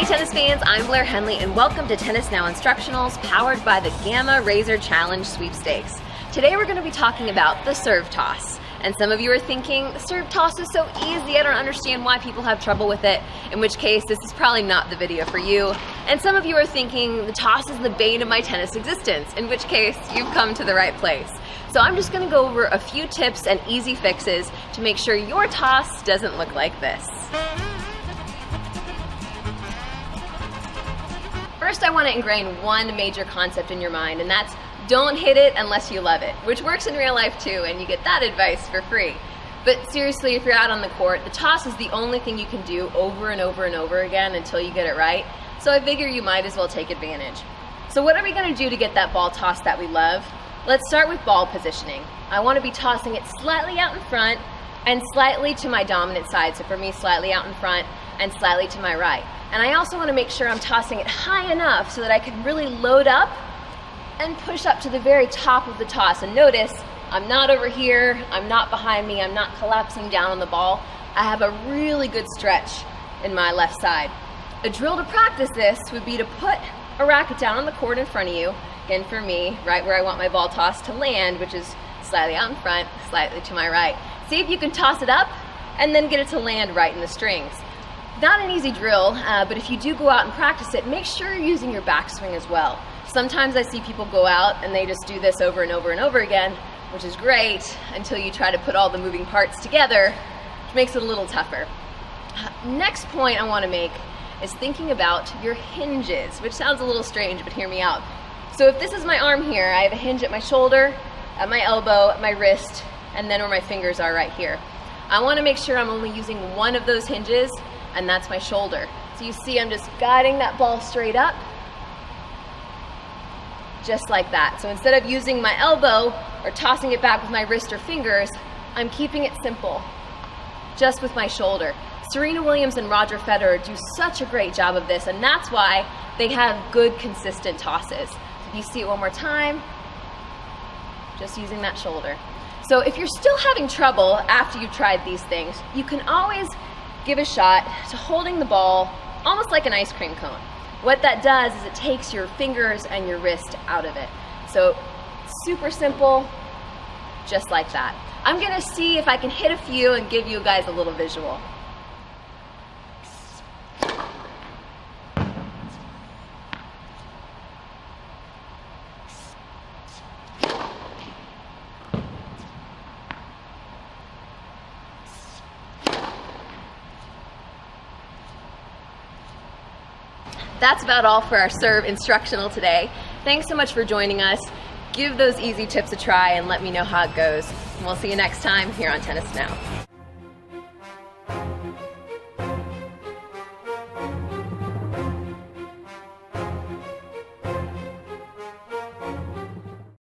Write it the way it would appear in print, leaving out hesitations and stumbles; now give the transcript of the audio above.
tennis fans, I'm Blair Henley and welcome to Tennis Now Instructionals powered by the Gamma Razor Challenge Sweepstakes. Today we're going to be talking about the serve toss. And some of you are thinking, serve toss is so easy, I don't understand why people have trouble with it, in which case this is probably not the video for you. And some of you are thinking, the toss is the bane of my tennis existence, in which case you've come to the right place. So I'm just going to go over a few tips and easy fixes to make sure your toss doesn't look like this. First, I want to ingrain one major concept in your mind, and that's don't hit it unless you love it, which works in real life too, and you get that advice for free. But seriously, if you're out on the court, the toss is the only thing you can do over and over and over again until you get it right, so I figure you might as well take advantage. So what are we going to do to get that ball toss that we love? Let's start with ball positioning. I want to be tossing it slightly out in front and slightly to my dominant side, so for me, slightly out in front and slightly to my right. And I also want to make sure I'm tossing it high enough so that I can really load up and push up to the very top of the toss. And notice, I'm not over here, I'm not behind me, I'm not collapsing down on the ball. I have a really good stretch in my left side. A drill to practice this would be to put a racket down on the court in front of you, again for me, right where I want my ball toss to land, which is slightly out in front, slightly to my right. See if you can toss it up and then get it to land right in the strings. Not an easy drill, but if you do go out and practice it, make sure you're using your backswing as well. Sometimes I see people go out and they just do this over and over and over again, which is great until you try to put all the moving parts together, which makes it a little tougher. Next point I want to make is thinking about your hinges, which sounds a little strange, but hear me out. So if this is my arm here, I have a hinge at my shoulder, at my elbow, at my wrist, and then where my fingers are right here. I want to make sure I'm only using one of those hinges, and that's my shoulder. So you see I'm just guiding that ball straight up, just like that. So instead of using my elbow or tossing it back with my wrist or fingers, I'm keeping it simple, just with my shoulder. Serena Williams and Roger Federer do such a great job of this, and that's why they have good, consistent tosses. If you see it one more time, just using that shoulder. So if you're still having trouble after you've tried these things, you can always give a shot to holding the ball almost like an ice cream cone. What that does is it takes your fingers and your wrist out of it. So super simple, just like that. I'm gonna see if I can hit a few and give you guys a little visual. That's about all for our serve instructional today. Thanks so much for joining us. Give those easy tips a try and let me know how it goes. We'll see you next time here on Tennis Now.